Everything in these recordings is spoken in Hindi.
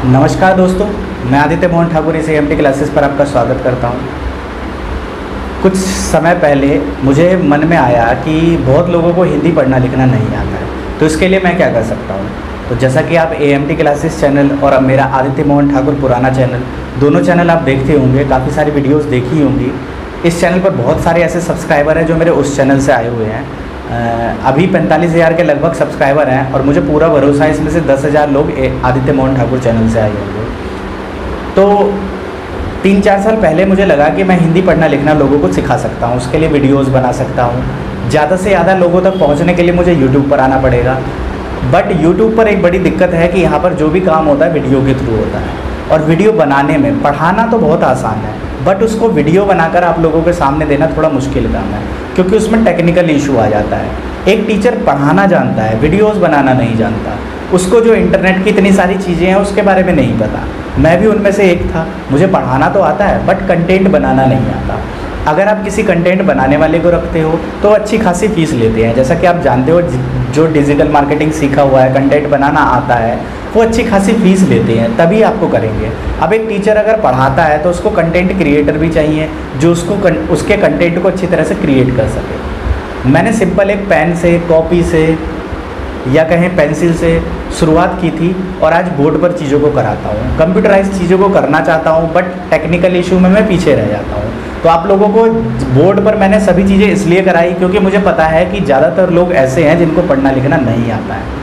नमस्कार दोस्तों, मैं आदित्य मोहन ठाकुर इस AMT क्लासेस पर आपका स्वागत करता हूं। कुछ समय पहले मुझे मन में आया कि बहुत लोगों को हिंदी पढ़ना लिखना नहीं आता है, तो इसके लिए मैं क्या कर सकता हूं। तो जैसा कि आप AMT क्लासेस चैनल और अब मेरा आदित्य मोहन ठाकुर पुराना चैनल, दोनों चैनल आप देखते होंगे, काफ़ी सारी वीडियोज़ देखी होंगी। इस चैनल पर बहुत सारे ऐसे सब्सक्राइबर हैं जो मेरे उस चैनल से आए हुए हैं। अभी 45,000 के लगभग सब्सक्राइबर हैं और मुझे पूरा भरोसा है इसमें से 10,000 लोग आदित्य मोहन ठाकुर चैनल से आए होंगे। तो 3-4 साल पहले मुझे लगा कि मैं हिंदी पढ़ना लिखना लोगों को सिखा सकता हूँ, उसके लिए वीडियोस बना सकता हूँ। ज़्यादा से ज़्यादा लोगों तक पहुँचने के लिए मुझे यूट्यूब पर आना पड़ेगा। बट यूट्यूब पर एक बड़ी दिक्कत है कि यहाँ पर जो भी काम होता है वीडियो के थ्रू होता है, और वीडियो बनाने में पढ़ाना तो बहुत आसान है, बट उसको वीडियो बनाकर आप लोगों के सामने देना थोड़ा मुश्किल काम है, क्योंकि उसमें टेक्निकल इशू आ जाता है। एक टीचर पढ़ाना जानता है, वीडियोस बनाना नहीं जानता। उसको जो इंटरनेट की इतनी सारी चीज़ें हैं उसके बारे में नहीं पता। मैं भी उनमें से एक था। मुझे पढ़ाना तो आता है बट कंटेंट बनाना नहीं आता। अगर आप किसी कंटेंट बनाने वाले को रखते हो तो अच्छी खासी फीस लेते हैं। जैसा कि आप जानते हो, जो डिजिटल मार्केटिंग सीखा हुआ है, कंटेंट बनाना आता है, वो अच्छी खासी फीस लेते हैं, तभी आपको करेंगे। अब एक टीचर अगर पढ़ाता है तो उसको कंटेंट क्रिएटर भी चाहिए जो उसके कंटेंट को अच्छी तरह से क्रिएट कर सके। मैंने सिंपल एक पेन से, कॉपी से या कहें पेंसिल से शुरुआत की थी और आज बोर्ड पर चीज़ों को कराता हूँ। कंप्यूटराइज चीज़ों को करना चाहता हूँ बट टेक्निकल इशू में मैं पीछे रह जाता हूँ। तो आप लोगों को बोर्ड पर मैंने सभी चीज़ें इसलिए कराई क्योंकि मुझे पता है कि ज़्यादातर लोग ऐसे हैं जिनको पढ़ना लिखना नहीं आता है।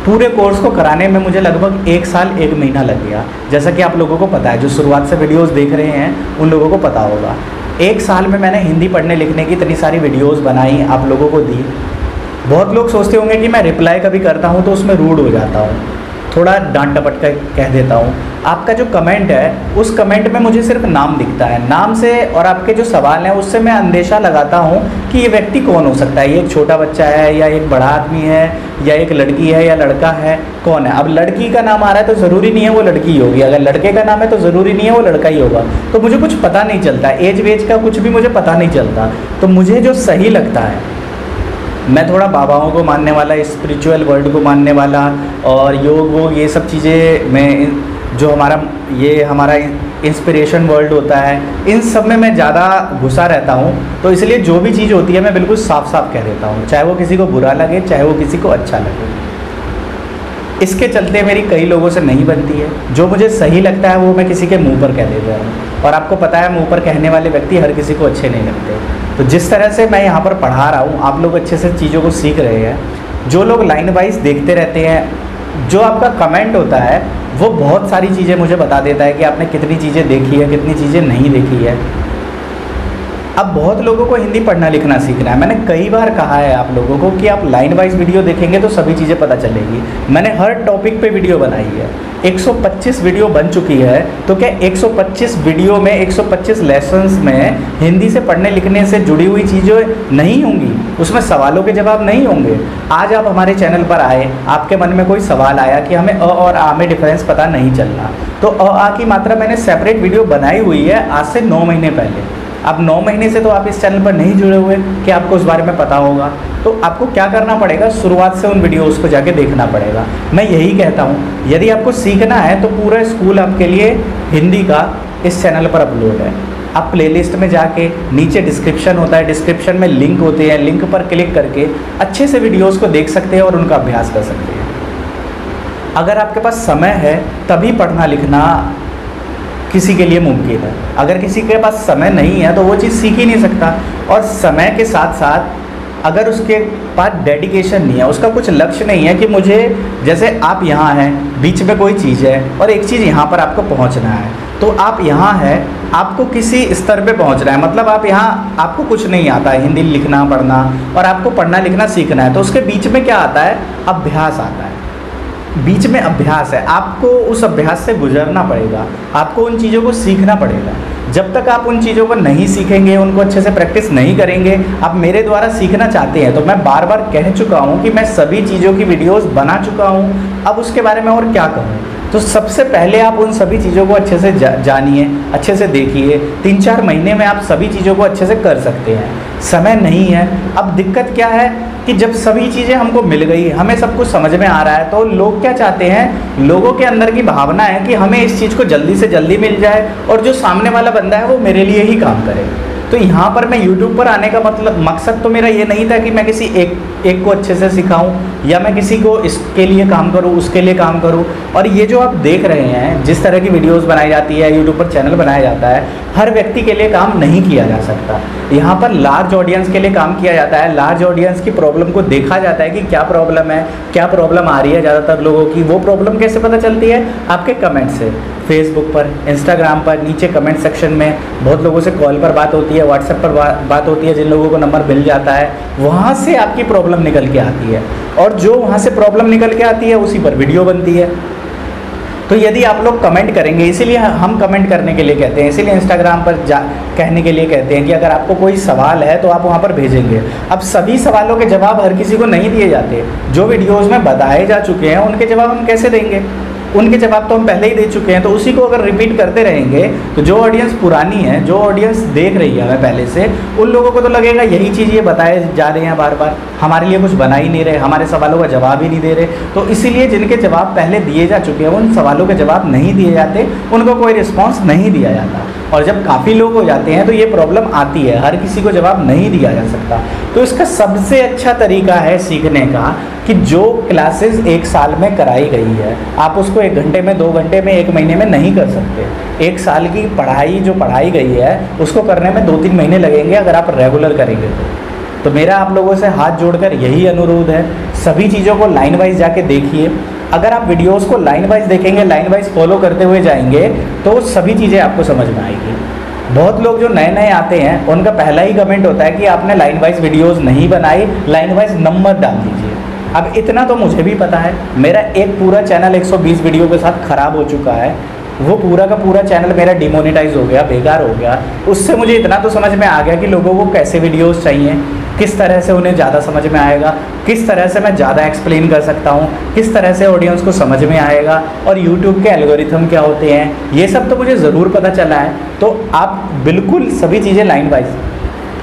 पूरे कोर्स को कराने में मुझे लगभग 1 साल 1 महीना लग गया। जैसा कि आप लोगों को पता है, जो शुरुआत से वीडियोज़ देख रहे हैं उन लोगों को पता होगा। 1 साल में मैंने हिंदी पढ़ने लिखने की इतनी सारी वीडियोज़ बनाई, आप लोगों को दी। बहुत लोग सोचते होंगे कि मैं रिप्लाई कभी करता हूँ तो उसमें रूड हो जाता हूँ, थोड़ा डांट डपट कर कह देता हूँ। आपका जो कमेंट है उस कमेंट में मुझे सिर्फ नाम दिखता है, नाम से और आपके जो सवाल हैं उससे मैं अंदेशा लगाता हूँ कि ये व्यक्ति कौन हो सकता है। ये एक छोटा बच्चा है या एक बड़ा आदमी है या एक लड़की है या लड़का है, कौन है। अब लड़की का नाम आ रहा है तो ज़रूरी नहीं है वो लड़की ही होगी, अगर लड़के का नाम है तो ज़रूरी नहीं है वो लड़का ही होगा। तो मुझे कुछ पता नहीं चलता, एज वेज का कुछ भी मुझे पता नहीं चलता। तो मुझे जो सही लगता है, मैं थोड़ा बाबाओं को मानने वाला, स्पिरिचुअल वर्ल्ड को मानने वाला और योग वो ये सब चीज़ें, मैं जो हमारा इंस्पिरेशन वर्ल्ड होता है, इन सब में मैं ज़्यादा घुसा रहता हूँ। तो इसलिए जो भी चीज़ होती है मैं बिल्कुल साफ साफ कह देता हूँ, चाहे वो किसी को बुरा लगे चाहे वो किसी को अच्छा लगे। इसके चलते मेरी कई लोगों से नहीं बनती है। जो मुझे सही लगता है वो मैं किसी के मुंह पर कह देता हूँ, और आपको पता है मुंह पर कहने वाले व्यक्ति हर किसी को अच्छे नहीं लगते। तो जिस तरह से मैं यहाँ पर पढ़ा रहा हूँ, आप लोग अच्छे से चीज़ों को सीख रहे हैं। जो लोग लाइन वाइज देखते रहते हैं, जो आपका कमेंट होता है वो बहुत सारी चीज़ें मुझे बता देता है कि आपने कितनी चीज़ें देखी है, कितनी चीज़ें नहीं देखी है। अब बहुत लोगों को हिंदी पढ़ना लिखना सीखना है। मैंने कई बार कहा है आप लोगों को कि आप लाइन वाइज वीडियो देखेंगे तो सभी चीज़ें पता चलेगी। मैंने हर टॉपिक पे वीडियो बनाई है, 125 वीडियो बन चुकी है। तो क्या 125 वीडियो में 125 लेसन्स में हिंदी से पढ़ने लिखने से जुड़ी हुई चीज़ें नहीं होंगी, उसमें सवालों के जवाब नहीं होंगे। आज आप हमारे चैनल पर आए, आपके मन में कोई सवाल आया कि हमें अ और आ में डिफरेंस पता नहीं चल रहा, तो अ आ की मात्रा मैंने सेपरेट वीडियो बनाई हुई है आज से 9 महीने पहले। अब 9 महीने से तो आप इस चैनल पर नहीं जुड़े हुए कि आपको उस बारे में पता होगा। तो आपको क्या करना पड़ेगा, शुरुआत से उन वीडियोस को जाके देखना पड़ेगा। मैं यही कहता हूँ, यदि आपको सीखना है तो पूरा स्कूल आपके लिए हिंदी का इस चैनल पर अपलोड है। आप प्लेलिस्ट में जाके, नीचे डिस्क्रिप्शन होता है, डिस्क्रिप्शन में लिंक होते हैं, लिंक पर क्लिक करके अच्छे से वीडियोस को देख सकते हैं और उनका अभ्यास कर सकते हैं। अगर आपके पास समय है तभी पढ़ना लिखना किसी के लिए मुमकिन है। अगर किसी के पास समय नहीं है तो वो चीज़ सीख ही नहीं सकता। और समय के साथ साथ अगर उसके पास डेडिकेशन नहीं है, उसका कुछ लक्ष्य नहीं है कि मुझे, जैसे आप यहाँ हैं, बीच में कोई चीज़ है और एक चीज़ यहाँ पर आपको पहुँचना है, तो आप यहाँ हैं, आपको किसी स्तर पे पहुँचना है, मतलब आप यहाँ, आपको कुछ नहीं आता है हिंदी लिखना पढ़ना और आपको पढ़ना लिखना सीखना है, तो उसके बीच में क्या आता है, अभ्यास आता है। बीच में अभ्यास है, आपको उस अभ्यास से गुजरना पड़ेगा, आपको उन चीज़ों को सीखना पड़ेगा। जब तक आप उन चीज़ों को नहीं सीखेंगे, उनको अच्छे से प्रैक्टिस नहीं करेंगे, आप मेरे द्वारा सीखना चाहते हैं तो मैं बार बार कह चुका हूँ कि मैं सभी चीज़ों की वीडियोस बना चुका हूँ। अब उसके बारे में और क्या कहूँ। तो सबसे पहले आप उन सभी चीज़ों को अच्छे से जानिए, अच्छे से देखिए। 3-4 महीने में आप सभी चीज़ों को अच्छे से कर सकते हैं। समय नहीं है। अब दिक्कत क्या है कि जब सभी चीज़ें हमको मिल गई, हमें सब कुछ समझ में आ रहा है, तो लोग क्या चाहते हैं, लोगों के अंदर की भावना है कि हमें इस चीज़ को जल्दी से जल्दी मिल जाए और जो सामने वाला बंदा है वो मेरे लिए ही काम करे। तो यहाँ पर मैं YouTube पर आने का मकसद तो मेरा ये नहीं था कि मैं किसी एक को अच्छे से सिखाऊं या मैं किसी को इसके लिए काम करूं, उसके लिए काम करूं। और ये जो आप देख रहे हैं, जिस तरह की वीडियोस बनाई जाती है, YouTube पर चैनल बनाया जाता है, हर व्यक्ति के लिए काम नहीं किया जा सकता। यहाँ पर लार्ज ऑडियंस के लिए काम किया जाता है। लार्ज ऑडियंस की प्रॉब्लम को देखा जाता है कि क्या प्रॉब्लम है, क्या प्रॉब्लम आ रही है ज़्यादातर लोगों की। वो प्रॉब्लम कैसे पता चलती है? आपके कमेंट से। फेसबुक पर, इंस्टाग्राम पर नीचे कमेंट सेक्शन में बहुत लोगों से कॉल पर बात होती है, व्हाट्सएप पर बात होती है, जिन लोगों को नंबर मिल जाता है, वहाँ से आपकी प्रॉब्लम निकल के आती है। और जो वहाँ से प्रॉब्लम निकल के आती है उसी पर वीडियो बनती है। तो यदि आप लोग कमेंट करेंगे, इसीलिए हम कमेंट करने के लिए कहते हैं, इसीलिए इंस्टाग्राम पर कहने के लिए कहते हैं कि अगर आपको कोई सवाल है तो आप वहाँ पर भेजेंगे। अब सभी सवालों के जवाब हर किसी को नहीं दिए जाते। जो वीडियोज़ में बताए जा चुके हैं उनके जवाब हम कैसे देंगे? उनके जवाब तो हम पहले ही दे चुके हैं। तो उसी को अगर रिपीट करते रहेंगे तो जो ऑडियंस पुरानी है, जो ऑडियंस देख रही है हमें पहले से, उन लोगों को तो लगेगा यही चीज़ ये बताए जा रहे हैं बार बार, हमारे लिए कुछ बना ही नहीं रहे, हमारे सवालों का जवाब ही नहीं दे रहे। तो इसीलिए जिनके जवाब पहले दिए जा चुके हैं उन सवालों के जवाब नहीं दिए जाते, उनको कोई रिस्पॉन्स नहीं दिया जाता। और जब काफ़ी लोग हो जाते हैं तो ये प्रॉब्लम आती है, हर किसी को जवाब नहीं दिया जा सकता। तो इसका सबसे अच्छा तरीका है सीखने का कि जो क्लासेस 1 साल में कराई गई है, आप उसको 1 घंटे में, 2 घंटे में, 1 महीने में नहीं कर सकते। 1 साल की पढ़ाई जो पढ़ाई गई है उसको करने में 2-3 महीने लगेंगे अगर आप रेगुलर करेंगे तो मेरा आप लोगों से हाथ जोड़कर यही अनुरोध है, सभी चीज़ों को लाइन वाइज जाके देखिए। अगर आप वीडियोस को लाइन वाइज देखेंगे, लाइन वाइज फॉलो करते हुए जाएंगे तो सभी चीज़ें आपको समझ में आएगी। बहुत लोग जो नए नए आते हैं उनका पहला ही कमेंट होता है कि आपने लाइन वाइज वीडियोस नहीं बनाई, लाइन वाइज नंबर डाल दीजिए। अब इतना तो मुझे भी पता है, मेरा एक पूरा चैनल 120 वीडियो के साथ ख़राब हो चुका है। वो पूरा का पूरा चैनल मेरा डिमोनेटाइज हो गया, बेकार हो गया। उससे मुझे इतना तो समझ में आ गया कि लोगों को कैसे वीडियोस चाहिए, किस तरह से उन्हें ज़्यादा समझ में आएगा, किस तरह से मैं ज़्यादा एक्सप्लेन कर सकता हूँ, किस तरह से ऑडियंस को समझ में आएगा, और यूट्यूब के एल्गोरिथम क्या होते हैं, ये सब तो मुझे ज़रूर पता चला है। तो आप बिल्कुल सभी चीज़ें लाइन वाइज।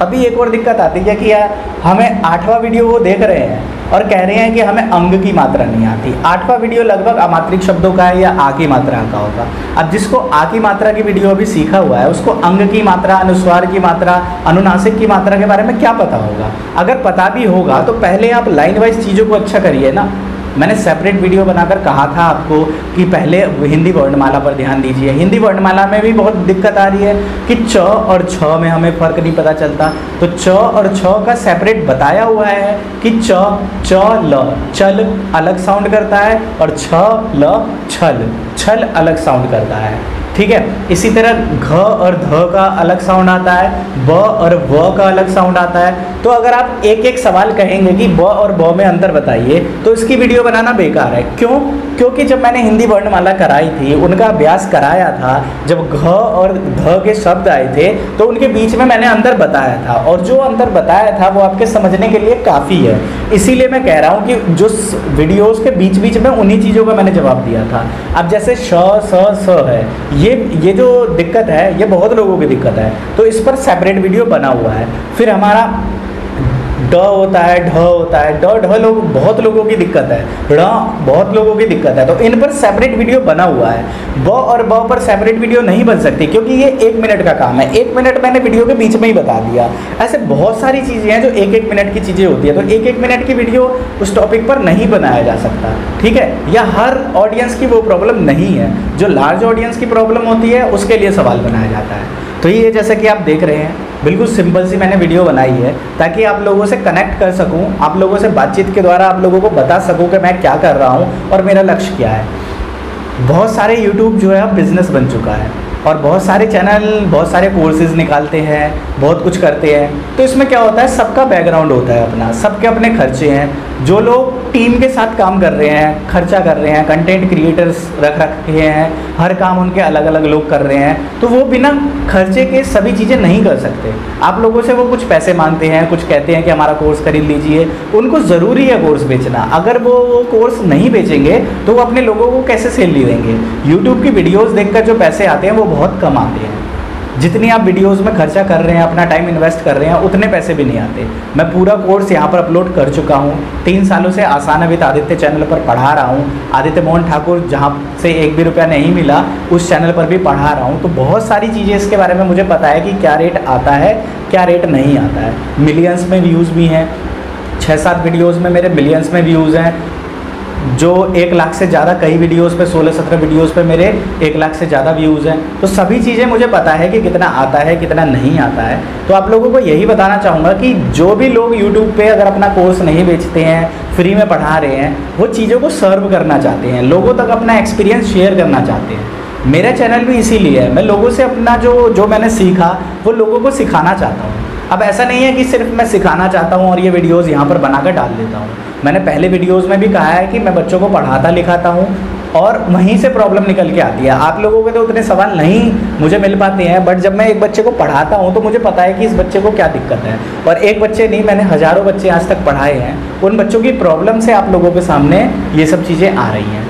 अभी एक और दिक्कत आती है कि यार हमें 8वां वीडियो वो देख रहे हैं और कह रहे हैं कि हमें अंग की मात्रा नहीं आती। 8वां वीडियो लगभग अमात्रिक शब्दों का है या आ की मात्रा का होगा। अब जिसको आ की मात्रा की वीडियो अभी सीखा हुआ है उसको अंग की मात्रा, अनुस्वार की मात्रा, अनुनासिक की मात्रा के बारे में क्या पता होगा? अगर पता भी होगा तो पहले आप लाइन वाइज चीज़ों को अच्छा करिए ना। मैंने सेपरेट वीडियो बनाकर कहा था आपको कि पहले हिंदी वर्णमाला पर ध्यान दीजिए। हिंदी वर्णमाला में भी बहुत दिक्कत आ रही है कि च और छ में हमें फ़र्क नहीं पता चलता। तो च और छ का सेपरेट बताया हुआ है कि च ल चल अलग साउंड करता है और छ ल छल छल अलग साउंड करता है। ठीक है, इसी तरह घ और ध का अलग साउंड आता है, ब और व का अलग साउंड आता है। तो अगर आप एक एक सवाल कहेंगे कि ब और ब में अंतर बताइए तो इसकी वीडियो बनाना बेकार है। क्यों? क्योंकि जब मैंने हिंदी वर्णमाला कराई थी, उनका अभ्यास कराया था, जब घ और ध के शब्द आए थे तो उनके बीच में मैंने अंतर बताया था, और जो अंतर बताया था वो आपके समझने के लिए काफ़ी है। इसीलिए मैं कह रहा हूँ कि जो वीडियोज़ के बीच बीच में उन्हीं चीज़ों का मैंने जवाब दिया था। अब जैसे श स है, ये जो दिक्कत है ये बहुत लोगों की दिक्कत है, तो इस पर सेपरेट वीडियो बना हुआ है। फिर हमारा ड होता है, ढ होता है, ढ लोग बहुत लोगों की दिक्कत है, ड़ बहुत लोगों की दिक्कत है, तो इन पर सेपरेट वीडियो बना हुआ है। ब और ब पर सेपरेट वीडियो नहीं बन सकती क्योंकि ये 1 मिनट का काम है। 1 मिनट मैंने वीडियो के बीच में ही बता दिया। ऐसे बहुत सारी चीज़ें हैं जो 1-1 मिनट की चीज़ें होती है, तो 1-1 मिनट की वीडियो उस टॉपिक पर नहीं बनाया जा सकता। ठीक है, या हर ऑडियंस की वो प्रॉब्लम नहीं है, जो लार्ज ऑडियंस की प्रॉब्लम होती है उसके लिए सवाल बनाया जाता है। तो ये जैसे कि आप देख रहे हैं बिल्कुल सिंपल सी मैंने वीडियो बनाई है ताकि आप लोगों से कनेक्ट कर सकूं, आप लोगों से बातचीत के द्वारा आप लोगों को बता सकूं कि मैं क्या कर रहा हूं और मेरा लक्ष्य क्या है। बहुत सारे यूट्यूब जो है अब बिज़नेस बन चुका है और बहुत सारे चैनल बहुत सारे कोर्सेज निकालते हैं, बहुत कुछ करते हैं। तो इसमें क्या होता है, सबका बैकग्राउंड होता है अपना, सबके अपने खर्चे हैं। जो लोग टीम के साथ काम कर रहे हैं, खर्चा कर रहे हैं, कंटेंट क्रिएटर्स रख रखे हैं, हर काम उनके अलग अलग लोग कर रहे हैं, तो वो बिना खर्चे के सभी चीज़ें नहीं कर सकते। आप लोगों से वो कुछ पैसे मांगते हैं, कुछ कहते हैं कि हमारा कोर्स खरीद लीजिए, उनको ज़रूरी है कोर्स बेचना। अगर वो कोर्स नहीं बेचेंगे तो वो अपने लोगों को कैसे सेल देंगे। यूट्यूब की वीडियोज़ देखकर जो पैसे आते हैं वो बहुत कम आते हैं। जितनी आप वीडियोस में खर्चा कर रहे हैं, अपना टाइम इन्वेस्ट कर रहे हैं, उतने पैसे भी नहीं आते। मैं पूरा कोर्स यहाँ पर अपलोड कर चुका हूँ। 3 सालों से आसान विद आदित्य चैनल पर पढ़ा रहा हूँ। आदित्य मोहन ठाकुर जहाँ से 1 भी रुपया नहीं मिला उस चैनल पर भी पढ़ा रहा हूँ। तो बहुत सारी चीज़ें इसके बारे में मुझे पता है कि क्या रेट आता है, क्या रेट नहीं आता है। मिलियंस में व्यूज़ भी हैं, 6-7 वीडियोज़ में मेरे मिलियंस में व्यूज़ हैं, जो 1 लाख से ज़्यादा, कई वीडियोस पे 16-17 वीडियोस पे मेरे 1 लाख से ज़्यादा व्यूज़ हैं। तो सभी चीज़ें मुझे पता है कि कितना आता है, कितना नहीं आता है। तो आप लोगों को यही बताना चाहूँगा कि जो भी लोग यूट्यूब पे अगर अपना कोर्स नहीं बेचते हैं, फ्री में पढ़ा रहे हैं, वो चीज़ों को सर्व करना चाहते हैं, लोगों तक अपना एक्सपीरियंस शेयर करना चाहते हैं। मेरा चैनल भी इसीलिए है, मैं लोगों से अपना जो मैंने सीखा वो लोगों को सिखाना चाहता हूँ। अब ऐसा नहीं है कि सिर्फ मैं सिखाना चाहता हूँ और ये वीडियोज़ यहाँ पर बनाकर डाल देता हूँ। मैंने पहले वीडियोज़ में भी कहा है कि मैं बच्चों को पढ़ाता लिखाता हूँ और वहीं से प्रॉब्लम निकल के आती है। आप लोगों के तो उतने सवाल नहीं मुझे मिल पाते हैं, बट जब मैं एक बच्चे को पढ़ाता हूँ तो मुझे पता है कि इस बच्चे को क्या दिक्कत है। और एक बच्चे नहीं, मैंने हज़ारों बच्चे आज तक पढ़ाए हैं। उन बच्चों की प्रॉब्लम से आप लोगों के सामने ये सब चीज़ें आ रही हैं।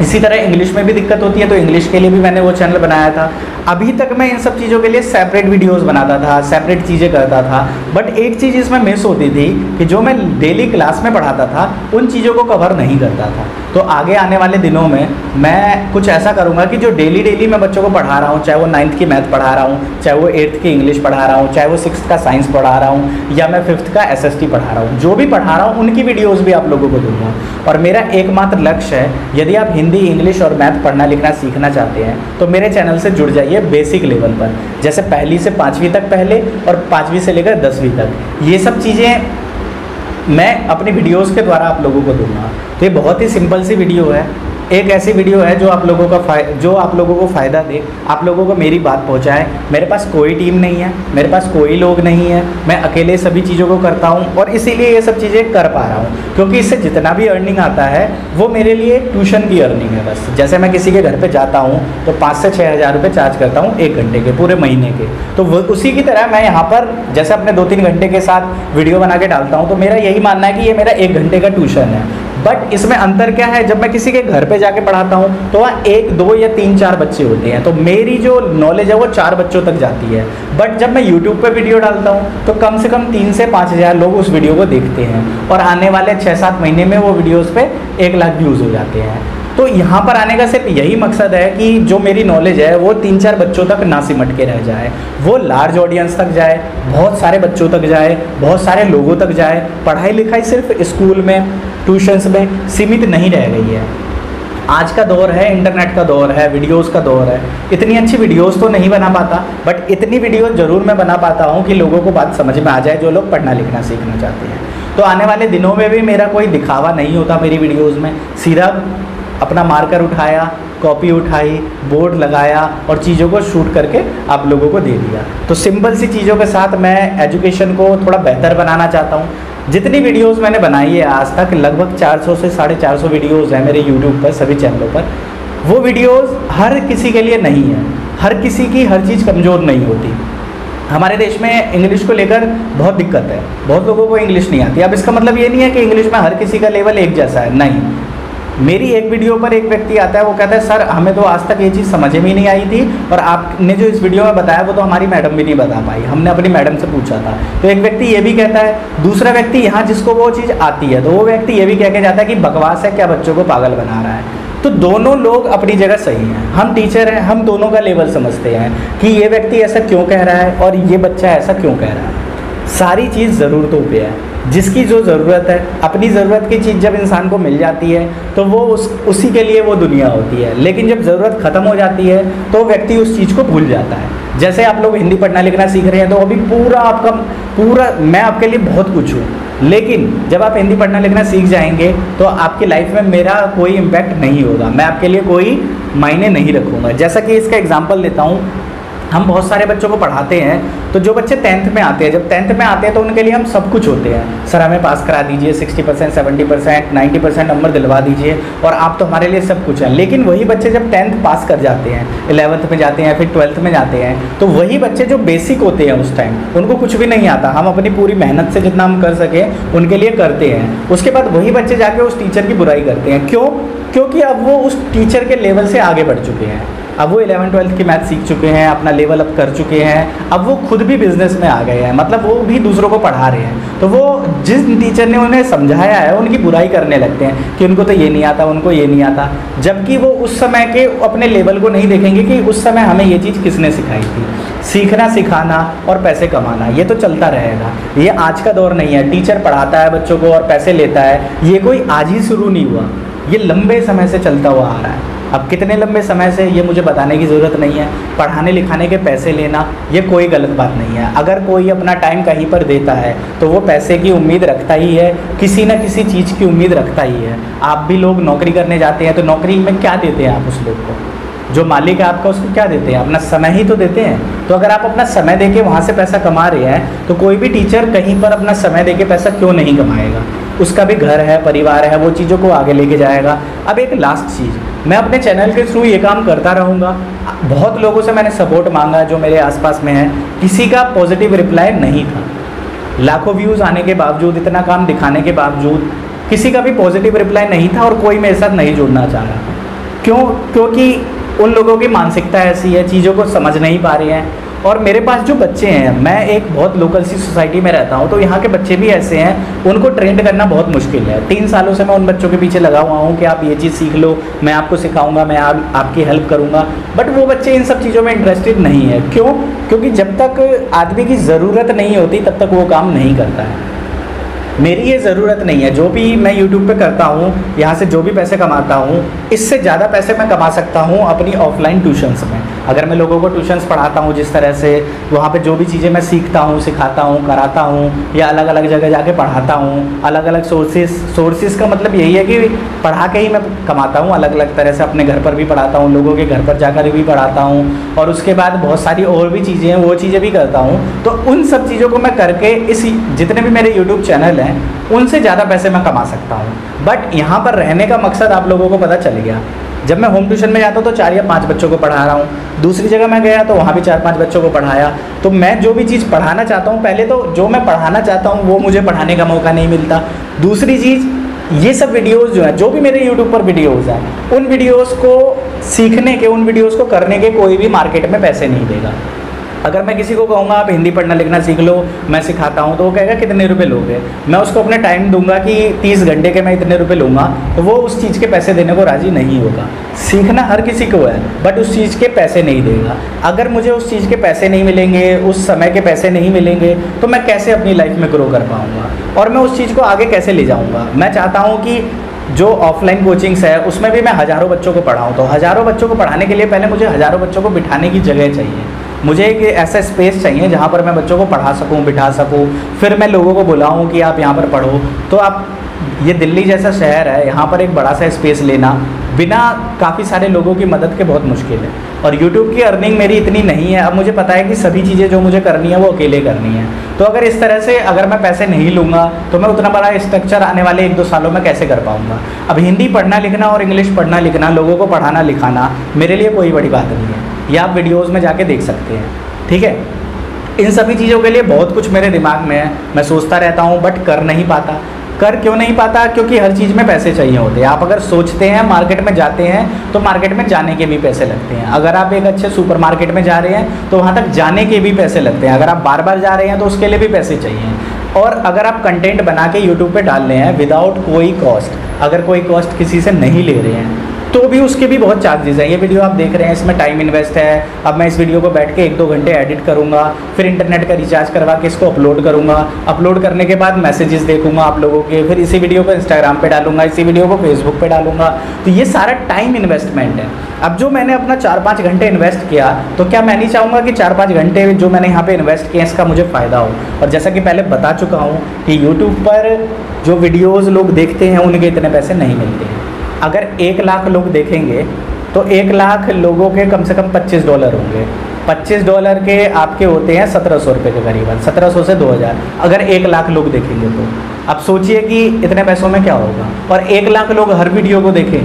इसी तरह इंग्लिश में भी दिक्कत होती है, तो इंग्लिश के लिए भी मैंने वो चैनल बनाया था। अभी तक मैं इन सब चीज़ों के लिए सेपरेट वीडियोस बनाता था, सेपरेट चीज़ें करता था, बट एक चीज़ इसमें मिस होती थी कि जो मैं डेली क्लास में पढ़ाता था उन चीज़ों को कवर नहीं करता था। तो आगे आने वाले दिनों में मैं कुछ ऐसा करूँगा कि जो डेली मैं बच्चों को पढ़ा रहा हूँ, चाहे वो 9th की मैथ पढ़ा रहा हूँ, चाहे वो 8th की इंग्लिश पढ़ा रहा हूँ, चाहे वो 6th का साइंस पढ़ा रहा हूँ, या मैं 5th का SST पढ़ा रहा हूँ, जो भी पढ़ा रहा हूँ उनकी वीडियोज़ भी आप लोगों को दूँगा। और मेरा एकमात्र लक्ष्य है, यदि आप हिंदी, इंग्लिश और मैथ पढ़ना लिखना सीखना चाहते हैं तो मेरे चैनल से जुड़ जाइए बेसिक लेवल पर, जैसे 1ली से 5वीं तक पहले और 5वीं से लेकर 10वीं तक। ये सब चीज़ें मैं अपनी वीडियोस के द्वारा आप लोगों को दूंगा। तो ये बहुत ही सिंपल सी वीडियो है, एक ऐसी वीडियो है जो आप लोगों को फ़ायदा दे, आप लोगों को मेरी बात पहुंचाए। मेरे पास कोई टीम नहीं है, मेरे पास कोई लोग नहीं है, मैं अकेले सभी चीज़ों को करता हूं और इसीलिए ये सब चीज़ें कर पा रहा हूं, क्योंकि इससे जितना भी अर्निंग आता है वो मेरे लिए ट्यूशन की अर्निंग है बस। जैसे मैं किसी के घर पे जाता हूं तो 5 से 6 हज़ार रुपये चार्ज करता हूँ 1 घंटे के, पूरे महीने के। तो वो उसी की तरह मैं यहाँ पर जैसे अपने 2-3 घंटे के साथ वीडियो बना के डालता हूँ, तो मेरा यही मानना है कि ये मेरा 1 घंटे का ट्यूशन है। बट इसमें अंतर क्या है, जब मैं किसी के घर पे जाके पढ़ाता हूँ तो वहाँ 1, 2 या 3-4 बच्चे होते हैं, तो मेरी जो नॉलेज है वो 4 बच्चों तक जाती है। बट जब मैं यूट्यूब पे वीडियो डालता हूँ तो कम से कम 3 से 5 हज़ार लोग उस वीडियो को देखते हैं और आने वाले 6-7 महीने में वो वीडियोज़ पे 1 लाख व्यूज़ हो जाते हैं। तो यहाँ पर आने का सिर्फ यही मकसद है कि जो मेरी नॉलेज है वो 3-4 बच्चों तक ना सिमट के रह जाए, वो लार्ज ऑडियंस तक जाए, बहुत सारे बच्चों तक जाए, बहुत सारे लोगों तक जाए। पढ़ाई लिखाई सिर्फ स्कूल में, ट्यूशन्स में सीमित नहीं रह गई है। आज का दौर है, इंटरनेट का दौर है, वीडियोस का दौर है। इतनी अच्छी वीडियोस तो नहीं बना पाता, बट इतनी वीडियोस ज़रूर मैं बना पाता हूँ कि लोगों को बात समझ में आ जाए, जो लोग पढ़ना लिखना सीखना चाहते हैं। तो आने वाले दिनों में भी मेरा कोई दिखावा नहीं होता मेरी वीडियोज़ में, सीधा अपना मार्कर उठाया, कॉपी उठाई, बोर्ड लगाया और चीज़ों को शूट करके आप लोगों को दे दिया। तो सिंपल सी चीज़ों के साथ मैं एजुकेशन को थोड़ा बेहतर बनाना चाहता हूँ। जितनी वीडियोस मैंने बनाई है आज तक, लगभग 400 से 450 वीडियोस हैं मेरे यूट्यूब पर, सभी चैनलों पर। वो वीडियोस हर किसी के लिए नहीं है, हर किसी की हर चीज़ कमज़ोर नहीं होती। हमारे देश में इंग्लिश को लेकर बहुत दिक्कत है, बहुत लोगों को इंग्लिश नहीं आती। अब इसका मतलब ये नहीं है कि इंग्लिश में हर किसी का लेवल एक जैसा है, नहीं। मेरी एक वीडियो पर एक व्यक्ति आता है, वो कहता है सर हमें तो आज तक ये चीज़ समझ में ही नहीं आई थी और आपने जो इस वीडियो में बताया वो तो हमारी मैडम भी नहीं बता पाई, हमने अपनी मैडम से पूछा था। तो एक व्यक्ति ये भी कहता है, दूसरा व्यक्ति यहाँ जिसको वो चीज़ आती है तो वो व्यक्ति ये भी कह के जाता है कि बकवास है, क्या बच्चों को पागल बना रहा है। तो दोनों लोग अपनी जगह सही हैं, हम टीचर हैं, हम दोनों का लेवल समझते हैं कि ये व्यक्ति ऐसा क्यों कह रहा है और ये बच्चा ऐसा क्यों कह रहा है। सारी चीज़ ज़रूरतों पे है, जिसकी जो ज़रूरत है, अपनी ज़रूरत की चीज़ जब इंसान को मिल जाती है तो वो उसी के लिए वो दुनिया होती है। लेकिन जब ज़रूरत ख़त्म हो जाती है तो व्यक्ति उस चीज़ को भूल जाता है। जैसे आप लोग हिंदी पढ़ना लिखना सीख रहे हैं तो अभी पूरा मैं आपके लिए बहुत कुछ हूँ, लेकिन जब आप हिंदी पढ़ना लिखना सीख जाएंगे तो आपकी लाइफ में मेरा कोई इम्पैक्ट नहीं होगा, मैं आपके लिए कोई मायने नहीं रखूँगा। जैसा कि इसका एग्जाम्पल देता हूँ, हम बहुत सारे बच्चों को पढ़ाते हैं, तो जो बच्चे 10th में आते हैं, जब 10th में आते हैं तो उनके लिए हम सब कुछ होते हैं। सर हमें पास करा दीजिए, 60%, 70%, 90% नंबर दिलवा दीजिए और आप तो हमारे लिए सब कुछ हैं। लेकिन वही बच्चे जब 10th पास कर जाते हैं, 11th में जाते हैं, फिर 12th में जाते हैं, तो वही बच्चे जो बेसिक होते हैं उस टाइम, उनको कुछ भी नहीं आता। हम अपनी पूरी मेहनत से जितना हम कर सकें उनके लिए करते हैं। उसके बाद वही बच्चे जाके उस टीचर की बुराई करते हैं। क्यों? क्योंकि अब वो उस टीचर के लेवल से आगे बढ़ चुके हैं। अब वो 11th-12th की मैथ सीख चुके हैं, अपना लेवल अप कर चुके हैं, अब वो खुद भी बिजनेस में आ गए हैं, मतलब वो भी दूसरों को पढ़ा रहे हैं। तो वो जिस टीचर ने उन्हें समझाया है उनकी बुराई करने लगते हैं कि उनको तो ये नहीं आता, उनको ये नहीं आता, जबकि वो उस समय के अपने लेवल को नहीं देखेंगे कि उस समय हमें ये चीज़ किसने सिखाई थी। सीखना, सिखाना और पैसे कमाना ये तो चलता रहेगा, ये आज का दौर नहीं है। टीचर पढ़ाता है बच्चों को और पैसे लेता है, ये कोई आज ही शुरू नहीं हुआ, ये लंबे समय से चलता हुआ आ रहा है। अब कितने लंबे समय से ये मुझे बताने की ज़रूरत नहीं है। पढ़ाने लिखाने के पैसे लेना ये कोई गलत बात नहीं है। अगर कोई अपना टाइम कहीं पर देता है तो वो पैसे की उम्मीद रखता ही है, किसी न किसी चीज़ की उम्मीद रखता ही है। आप भी लोग नौकरी करने जाते हैं तो नौकरी में क्या देते हैं आप उस लोग को? जो मालिक है आपका उसको क्या देते हैं? अपना समय ही तो देते हैं। तो अगर आप अपना समय देके वहाँ से पैसा कमा रहे हैं तो कोई भी टीचर कहीं पर अपना समय देके पैसा क्यों नहीं कमाएगा? उसका भी घर है, परिवार है, वो चीज़ों को आगे लेके जाएगा। अब एक लास्ट चीज़, मैं अपने चैनल के थ्रू ये काम करता रहूँगा। बहुत लोगों से मैंने सपोर्ट मांगा जो मेरे आसपास में है, किसी का पॉजिटिव रिप्लाई नहीं था। लाखों व्यूज़ आने के बावजूद, इतना काम दिखाने के बावजूद किसी का भी पॉजिटिव रिप्लाई नहीं था और कोई मेरे साथ नहीं जुड़ना चाह रहा। क्यों? क्योंकि उन लोगों की मानसिकता ऐसी है, चीज़ों को समझ नहीं पा रहे हैं। और मेरे पास जो बच्चे हैं, मैं एक बहुत लोकल सी सोसाइटी में रहता हूँ, तो यहाँ के बच्चे भी ऐसे हैं, उनको ट्रेंड करना बहुत मुश्किल है। 3 सालों से मैं उन बच्चों के पीछे लगा हुआ हूँ कि आप ये चीज़ सीख लो, मैं आपको सिखाऊंगा, मैं आपकी हेल्प करूँगा। बट वो बच्चे इन सब चीज़ों में इंटरेस्टेड नहीं है। क्यों? क्योंकि जब तक आदमी की ज़रूरत नहीं होती तब तक वो काम नहीं करता है। मेरी ये ज़रूरत नहीं है। जो भी मैं यूट्यूब पे करता हूँ, यहाँ से जो भी पैसे कमाता हूँ, इससे ज़्यादा पैसे मैं कमा सकता हूँ अपनी ऑफलाइन ट्यूशन्स में। अगर मैं लोगों को ट्यूशन्स पढ़ाता हूँ जिस तरह से, वहाँ पे जो भी चीज़ें मैं सीखता हूँ, सिखाता हूँ, कराता हूँ, या अलग अलग जगह जाके पढ़ाता हूँ, अलग अलग सोर्सेज का मतलब यही है कि पढ़ा के ही मैं कमाता हूँ। अलग अलग तरह से अपने घर पर भी पढ़ाता हूँ, लोगों के घर पर जाकर भी पढ़ाता हूँ, और उसके बाद बहुत सारी और भी चीज़ें हैं, वो चीज़ें भी करता हूँ। तो उन सब चीज़ों को मैं करके इस जितने भी मेरे यूट्यूब चैनल हैं उनसे ज़्यादा पैसे मैं कमा सकता हूँ। बट यहाँ पर रहने का मकसद आप लोगों को पता चल गया। जब मैं होम ट्यूशन में जाता हूँ तो 4 या 5 बच्चों को पढ़ा रहा हूँ। दूसरी जगह मैं गया तो वहाँ भी 4-5 बच्चों को पढ़ाया। तो मैं जो भी चीज़ पढ़ाना चाहता हूँ, पहले तो जो मैं पढ़ाना चाहता हूँ वो मुझे पढ़ाने का मौका नहीं मिलता। दूसरी चीज़, ये सब वीडियोज़ जो हैं, जो भी मेरे यूट्यूब पर वीडियोज़ हैं, उन वीडियोज़ को सीखने के, उन वीडियोज़ को करने के कोई भी मार्केट में पैसे नहीं देगा। अगर मैं किसी को कहूँगा आप हिंदी पढ़ना लिखना सीख लो, मैं सिखाता हूँ, तो वो कहेगा कितने रुपए लोगे? मैं उसको अपने टाइम दूंगा कि 30 घंटे के मैं इतने रुपए लूँगा, तो वो उस चीज़ के पैसे देने को राज़ी नहीं होगा। सीखना हर किसी को है, बट उस चीज़ के पैसे नहीं देगा। अगर मुझे उस चीज़ के पैसे नहीं मिलेंगे, उस समय के पैसे नहीं मिलेंगे, तो मैं कैसे अपनी लाइफ में ग्रो कर पाऊँगा और मैं उस चीज़ को आगे कैसे ले जाऊँगा? मैं चाहता हूँ कि जो ऑफलाइन कोचिंग्स है उसमें भी मैं हज़ारों बच्चों को पढ़ाऊँ। तो हज़ारों बच्चों को पढ़ाने के लिए पहले मुझे हज़ारों बच्चों को बिठाने की जगह चाहिए। मुझे एक ऐसा स्पेस चाहिए जहाँ पर मैं बच्चों को पढ़ा सकूँ, बिठा सकूँ, फिर मैं लोगों को बुलाऊँ कि आप यहाँ पर पढ़ो। तो आप, ये दिल्ली जैसा शहर है, यहाँ पर एक बड़ा सा स्पेस लेना बिना काफ़ी सारे लोगों की मदद के बहुत मुश्किल है। और YouTube की अर्निंग मेरी इतनी नहीं है। अब मुझे पता है कि सभी चीज़ें जो मुझे करनी है वो अकेले करनी है। तो अगर इस तरह से अगर मैं पैसे नहीं लूँगा तो मैं उतना बड़ा स्ट्रक्चर आने वाले 1-2 सालों में कैसे कर पाऊँगा? अब हिंदी पढ़ना लिखना और इंग्लिश पढ़ना लिखना, लोगों को पढ़ाना लिखाना मेरे लिए कोई बड़ी बात नहीं है। ये आप वीडियोज़ में जाके देख सकते हैं, ठीक है। इन सभी चीज़ों के लिए बहुत कुछ मेरे दिमाग में है, मैं सोचता रहता हूँ, बट कर नहीं पाता। कर क्यों नहीं पाता? क्योंकि हर चीज़ में पैसे चाहिए होते हैं। आप अगर सोचते हैं, मार्केट में जाते हैं, तो मार्केट में जाने के भी पैसे लगते हैं। अगर आप एक अच्छे सुपर मार्केट में जा रहे हैं तो वहाँ तक जाने के भी पैसे लगते हैं। अगर आप बार बार जा रहे हैं तो उसके लिए भी पैसे चाहिए। और अगर आप कंटेंट बना के यूट्यूब पे डाल रहे हैं विदाउट कोई कॉस्ट, अगर कोई कॉस्ट किसी से नहीं ले रहे हैं, तो भी उसके भी बहुत चार्जेस हैं। ये वीडियो आप देख रहे हैं, इसमें टाइम इन्वेस्ट है। अब मैं इस वीडियो को बैठ के 1-2 घंटे एडिट करूँगा, फिर इंटरनेट का रिचार्ज करवा के इसको अपलोड करूँगा। अपलोड करने के बाद मैसेजेस देखूँगा आप लोगों के, फिर इसी वीडियो को इंस्टाग्राम पे डालूंगा, इसी वीडियो को फेसबुक पे डालूंगा। तो ये सारा टाइम इन्वेस्टमेंट है। अब जो मैंने अपना 4-5 घंटे इन्वेस्ट किया, तो क्या मैं नहीं चाहूँगा कि 4-5 घंटे जो मैंने यहाँ पे इन्वेस्ट किए इसका मुझे फ़ायदा हो? और जैसा कि पहले बता चुका हूँ कि यूट्यूब पर जो वीडियोज़ लोग देखते हैं उनके इतने पैसे नहीं मिलते हैं। अगर 1 लाख लोग देखेंगे तो 1 लाख लोगों के कम से कम $25 होंगे। $25 के आपके होते हैं 1700 रुपये के करीबन, 1700 से 2000, अगर 1 लाख लोग देखेंगे तो अब सोचिए कि इतने पैसों में क्या होगा। और 1 लाख लोग हर वीडियो को देखें,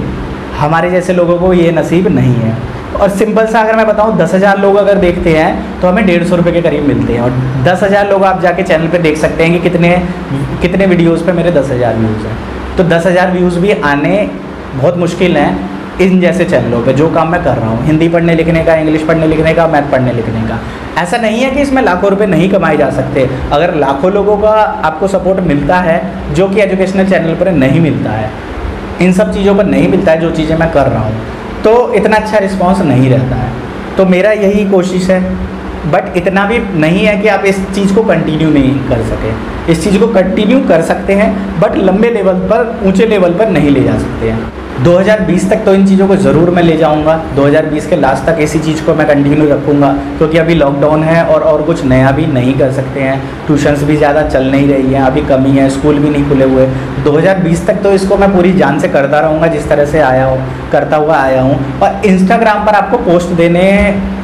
हमारे जैसे लोगों को ये नसीब नहीं है। और सिंपल सा अगर मैं बताऊं, 10,000 लोग अगर देखते हैं तो हमें 150 रुपये के करीब मिलते हैं। और 10,000 लोग आप जाके चैनल पे देख सकते हैं कि कितने वीडियोज़ पे मेरे 10,000 व्यूज़ हैं। तो 10,000 व्यूज़ भी आने बहुत मुश्किल हैं इन जैसे चैनलों पे जो काम मैं कर रहा हूँ, हिंदी पढ़ने लिखने का, इंग्लिश पढ़ने लिखने का, मैथ पढ़ने लिखने का। ऐसा नहीं है कि इसमें लाखों रुपए नहीं कमाए जा सकते। अगर लाखों लोगों का आपको सपोर्ट मिलता है जो कि एजुकेशनल चैनल पर नहीं मिलता है, इन सब चीज़ों पर नहीं मिलता है जो चीज़ें मैं कर रहा हूँ, तो इतना अच्छा रिस्पॉन्स नहीं रहता है। तो मेरा यही कोशिश है, बट इतना भी नहीं है कि आप इस चीज़ को कंटिन्यू नहीं कर सकें। इस चीज़ को कंटिन्यू कर सकते हैं, बट लंबे लेवल पर, ऊंचे लेवल पर नहीं ले जा सकते हैं। 2020 तक तो इन चीज़ों को ज़रूर मैं ले जाऊंगा। 2020 के लास्ट तक इसी चीज़ को मैं कंटिन्यू रखूंगा, क्योंकि अभी लॉकडाउन है और कुछ नया भी नहीं कर सकते हैं। ट्यूशन्स भी ज़्यादा चल नहीं रही हैं, अभी कमी है, स्कूल भी नहीं खुले हुए। 2020 तक तो इसको मैं पूरी जान से करता रहूँगा जिस तरह से करता हुआ आया हूँ। और इंस्टाग्राम पर आपको पोस्ट देने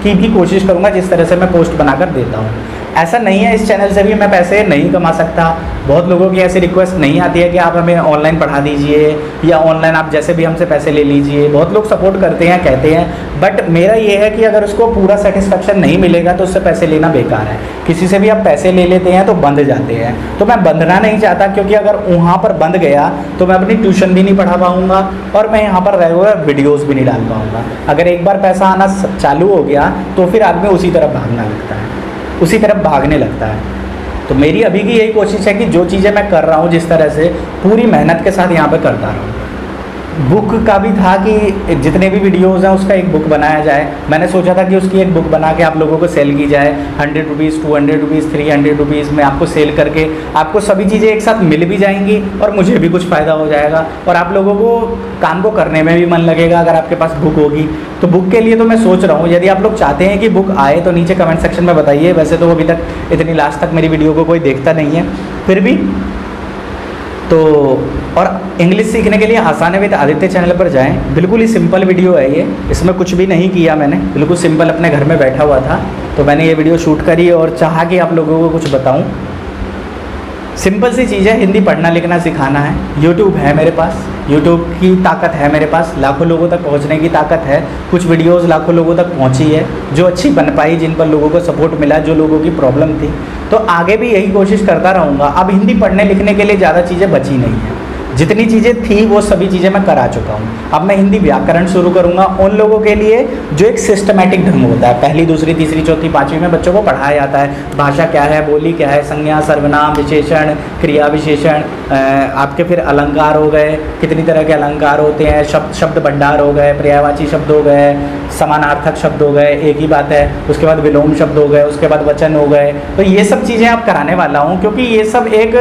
की भी कोशिश करूँगा जिस तरह से मैं पोस्ट बनाकर देता हूँ। ऐसा नहीं है इस चैनल से भी मैं पैसे नहीं कमा सकता। बहुत लोगों की ऐसी रिक्वेस्ट नहीं आती है कि आप हमें ऑनलाइन पढ़ा दीजिए या ऑनलाइन आप जैसे भी हमसे पैसे ले लीजिए। बहुत लोग सपोर्ट करते हैं, कहते हैं, बट मेरा ये है कि अगर उसको पूरा सेटिस्फेक्शन नहीं मिलेगा तो उससे पैसे लेना बेकार है। किसी से भी आप पैसे ले लेते हैं तो बंध जाते हैं, तो मैं बंधना नहीं चाहता, क्योंकि अगर वहाँ पर बंध गया तो मैं अपनी ट्यूशन भी नहीं पढ़ा पाऊँगा और मैं यहाँ पर रेगुलर वीडियोज़ भी नहीं डाल पाऊँगा। अगर एक बार पैसा आना चालू हो गया तो फिर आदमी उसी तरफ भागना लगता है, उसी तरफ भागने लगता है। तो मेरी अभी की यही कोशिश है कि जो चीज़ें मैं कर रहा हूँ जिस तरह से पूरी मेहनत के साथ यहाँ पे करता रहूँ। बुक का भी था कि जितने भी वीडियोज़ हैं उसका एक बुक बनाया जाए। मैंने सोचा था कि उसकी एक बुक बना के आप लोगों को सेल की जाए। 100 रुपीज़, 200 रुपीज़, 300 रुपीज़ में आपको सेल करके आपको सभी चीज़ें एक साथ मिल भी जाएंगी और मुझे भी कुछ फ़ायदा हो जाएगा और आप लोगों को काम को करने में भी मन लगेगा अगर आपके पास बुक होगी। तो बुक के लिए तो मैं सोच रहा हूँ, यदि आप लोग चाहते हैं कि बुक आए तो नीचे कमेंट सेक्शन में बताइए। वैसे तो अभी तक इतनी लास्ट तक मेरी वीडियो को कोई देखता नहीं है, फिर भी तो। और इंग्लिश सीखने के लिए आसान है विद आदित्य चैनल पर जाएं। बिल्कुल ही सिंपल वीडियो है ये, इसमें कुछ भी नहीं किया मैंने, बिल्कुल सिंपल अपने घर में बैठा हुआ था तो मैंने ये वीडियो शूट करी और चाहा कि आप लोगों को कुछ बताऊं। सिंपल सी चीज़ है, हिंदी पढ़ना लिखना सिखाना है। यूट्यूब है मेरे पास, यूट्यूब की ताकत है मेरे पास, लाखों लोगों तक पहुंचने की ताकत है। कुछ वीडियोस लाखों लोगों तक पहुंची है जो अच्छी बन पाई, जिन पर लोगों को सपोर्ट मिला, जो लोगों की प्रॉब्लम थी। तो आगे भी यही कोशिश करता रहूँगा। अब हिंदी पढ़ने लिखने के लिए ज़्यादा चीज़ें बची नहीं हैं, जितनी चीज़ें थी वो सभी चीज़ें मैं करा चुका हूँ। अब मैं हिंदी व्याकरण शुरू करूँगा उन लोगों के लिए जो एक सिस्टमैटिक ढंग होता है। पहली, दूसरी, तीसरी, चौथी, पाँचवीं में बच्चों को पढ़ाया जाता है भाषा क्या है, बोली क्या है, संज्ञा, सर्वनाम, विशेषण, क्रिया विशेषण, आपके फिर अलंकार हो गए, कितनी तरह के अलंकार होते हैं, शब्द भंडार हो गए, पर्यायवाची शब्द हो गए, समानार्थक शब्द हो गए, एक ही बात है, उसके बाद विलोम शब्द हो गए, उसके बाद वचन हो गए। तो ये सब चीज़ें आप कराने वाला हूँ, क्योंकि ये सब एक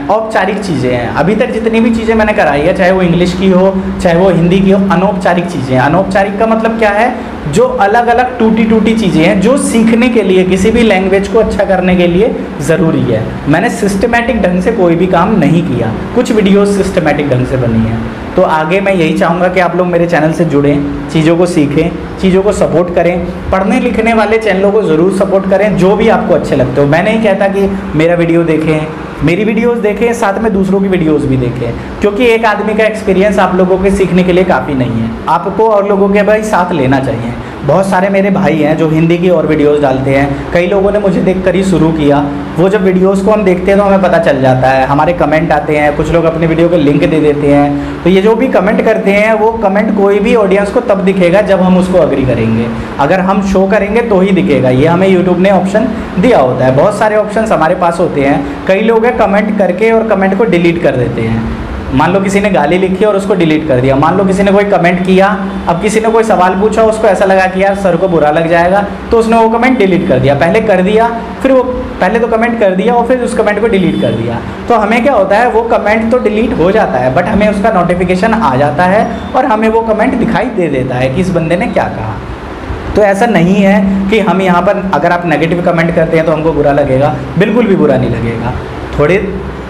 औपचारिक चीज़ें हैं। अभी तक जितनी भी चीज़ें मैंने कराई है, चाहे वो इंग्लिश की हो चाहे वो हिंदी की हो, अनौपचारिक चीज़ें हैं। अनौपचारिक का मतलब क्या है, जो अलग अलग टूटी टूटी चीज़ें हैं जो सीखने के लिए, किसी भी लैंग्वेज को अच्छा करने के लिए ज़रूरी है। मैंने सिस्टमैटिक ढंग से कोई भी काम नहीं किया, कुछ वीडियोस सिस्टमैटिक ढंग से बनी है। तो आगे मैं यही चाहूँगा कि आप लोग मेरे चैनल से जुड़ें, चीज़ों को सीखें, चीज़ों को सपोर्ट करें। पढ़ने लिखने वाले चैनलों को ज़रूर सपोर्ट करें जो भी आपको अच्छे लगते हो। मैं नहीं कहता कि मेरा वीडियो देखें, मेरी वीडियोस देखें, साथ में दूसरों की वीडियोस भी देखें, क्योंकि एक आदमी का एक्सपीरियंस आप लोगों के सीखने के लिए काफ़ी नहीं है। आपको और लोगों के भाई साथ लेना चाहिए। बहुत सारे मेरे भाई हैं जो हिंदी की और वीडियोस डालते हैं, कई लोगों ने मुझे देखकर ही शुरू किया। वो जब वीडियोस को हम देखते हैं तो हमें पता चल जाता है, हमारे कमेंट आते हैं, कुछ लोग अपनी वीडियो के लिंक दे देते हैं। तो ये जो भी कमेंट करते हैं वो कमेंट कोई भी ऑडियंस को तब दिखेगा जब हम उसको अग्री करेंगे। अगर हम शो करेंगे तो ही दिखेगा, ये हमें यूट्यूब ने ऑप्शन दिया होता है। बहुत सारे ऑप्शन हमारे पास होते हैं। कई लोग हैं कमेंट करके और कमेंट को डिलीट कर देते हैं। मान लो किसी ने गाली लिखी और उसको डिलीट कर दिया। मान लो किसी ने कोई कमेंट किया, अब किसी ने कोई सवाल पूछा, उसको ऐसा लगा कि यार सर को बुरा लग जाएगा, तो उसने वो कमेंट डिलीट कर दिया। पहले कर दिया, फिर वो पहले तो कमेंट कर दिया और फिर उस कमेंट को डिलीट कर दिया। तो हमें क्या होता है, वो कमेंट तो डिलीट हो जाता है बट हमें उसका नोटिफिकेशन आ जाता है और हमें वो कमेंट दिखाई दे देता है कि इस बंदे ने क्या कहा। तो ऐसा नहीं है कि हम यहाँ पर अगर आप नेगेटिव कमेंट करते हैं तो हमको बुरा लगेगा, बिल्कुल भी बुरा नहीं लगेगा। थोड़े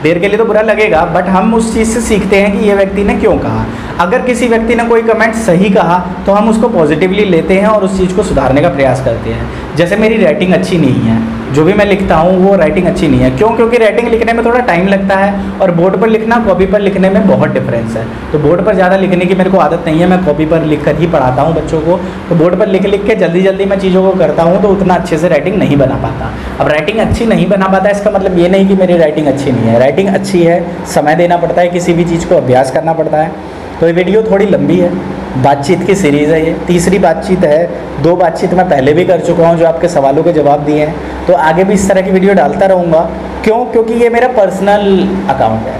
देर के लिए तो बुरा लगेगा, बट हम उस चीज़ से सीखते हैं कि ये व्यक्ति ने क्यों कहा। अगर किसी व्यक्ति ने कोई कमेंट सही कहा तो हम उसको पॉजिटिवली लेते हैं और उस चीज़ को सुधारने का प्रयास करते हैं। जैसे मेरी राइटिंग अच्छी नहीं है, जो भी मैं लिखता हूँ वो राइटिंग अच्छी नहीं है। क्यों? क्योंकि राइटिंग लिखने में थोड़ा टाइम लगता है और बोर्ड पर लिखना कॉपी पर लिखने में बहुत डिफरेंस है। तो बोर्ड पर ज़्यादा लिखने की मेरे को आदत नहीं है, मैं कॉपी पर लिख कर ही पढ़ाता हूँ बच्चों को। तो बोर्ड पर लिख लिख के जल्दी जल्दी मैं चीज़ों को करता हूँ तो उतना अच्छे से राइटिंग नहीं बना पाता। अब राइटिंग अच्छी नहीं बना पाता इसका मतलब ये नहीं कि मेरी राइटिंग अच्छी नहीं है। राइटिंग अच्छी है, समय देना पड़ता है, किसी भी चीज़ को अभ्यास करना पड़ता है। तो ये वीडियो थोड़ी लंबी है, बातचीत की सीरीज़ है, ये तीसरी बातचीत है। 2 बातचीत मैं पहले भी कर चुका हूँ जो आपके सवालों के जवाब दिए हैं। तो आगे भी इस तरह की वीडियो डालता रहूँगा। क्यों? क्योंकि ये मेरा पर्सनल अकाउंट है,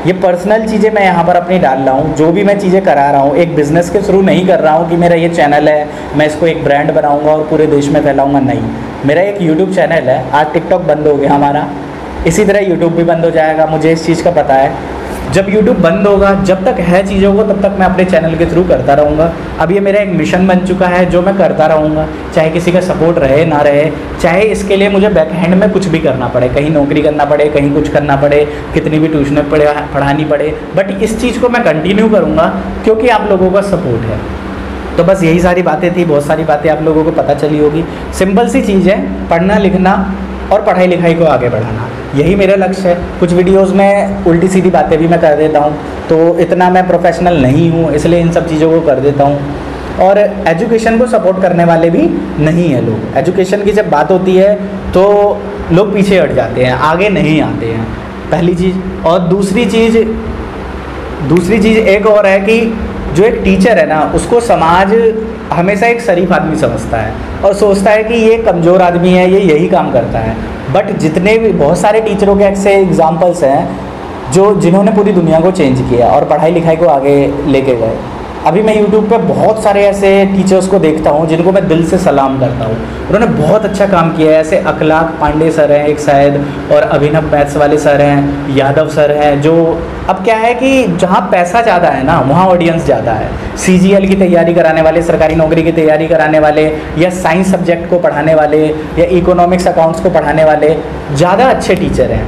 ये पर्सनल चीज़ें मैं यहाँ पर अपनी डाल रहा हूँ। जो भी मैं चीज़ें करा रहा हूँ एक बिज़नेस के थ्रू नहीं कर रहा हूँ कि मेरा ये चैनल है मैं इसको एक ब्रांड बनाऊँगा और पूरे देश में फैलाऊँगा, नहीं। मेरा एक यूट्यूब चैनल है, आज टिकटॉक बंद हो गया हमारा, इसी तरह यूट्यूब भी बंद हो जाएगा, मुझे इस चीज़ का पता है। जब YouTube बंद होगा, जब तक है चीज़ों को तब तक मैं अपने चैनल के थ्रू करता रहूँगा। अब ये मेरा एक मिशन बन चुका है जो मैं करता रहूँगा, चाहे किसी का सपोर्ट रहे ना रहे, चाहे इसके लिए मुझे बैक हैंड में कुछ भी करना पड़े, कहीं नौकरी करना पड़े, कहीं कुछ करना पड़े, कितनी भी ट्यूशन पढ़ानी पड़े, बट इस चीज़ को मैं कंटिन्यू करूँगा क्योंकि आप लोगों का सपोर्ट है। तो बस यही सारी बातें थी, बहुत सारी बातें आप लोगों को पता चली होगी। सिंपल सी चीज़ है, पढ़ना लिखना और पढ़ाई लिखाई को आगे बढ़ाना, यही मेरा लक्ष्य है। कुछ वीडियोस में उल्टी सीधी बातें भी मैं कर देता हूँ, तो इतना मैं प्रोफेशनल नहीं हूँ, इसलिए इन सब चीज़ों को कर देता हूँ। और एजुकेशन को सपोर्ट करने वाले भी नहीं हैं लोग। एजुकेशन की जब बात होती है तो लोग पीछे हट जाते हैं, आगे नहीं आते हैं, पहली चीज़। और दूसरी चीज़ एक और है कि जो एक टीचर है ना, उसको समाज हमेशा एक शरीफ आदमी समझता है और सोचता है कि ये कमज़ोर आदमी है, ये यही काम करता है। बट जितने भी बहुत सारे टीचरों के ऐसे एग्जांपल्स हैं जिन्होंने पूरी दुनिया को चेंज किया और पढ़ाई लिखाई को आगे लेके गए। अभी मैं YouTube पे बहुत सारे ऐसे टीचर्स को देखता हूँ जिनको मैं दिल से सलाम करता हूँ, उन्होंने बहुत अच्छा काम किया है। ऐसे अखलाक पांडे सर हैं एक शायद, और अभिनव मैथ्स वाले सर हैं, यादव सर हैं। जो अब क्या है कि जहाँ पैसा ज़्यादा है ना वहाँ ऑडियंस ज़्यादा है। CGL की तैयारी कराने वाले, सरकारी नौकरी की तैयारी कराने वाले, या साइंस सब्जेक्ट को पढ़ाने वाले, या इकोनॉमिक्स अकाउंट्स को पढ़ाने वाले ज़्यादा अच्छे टीचर हैं,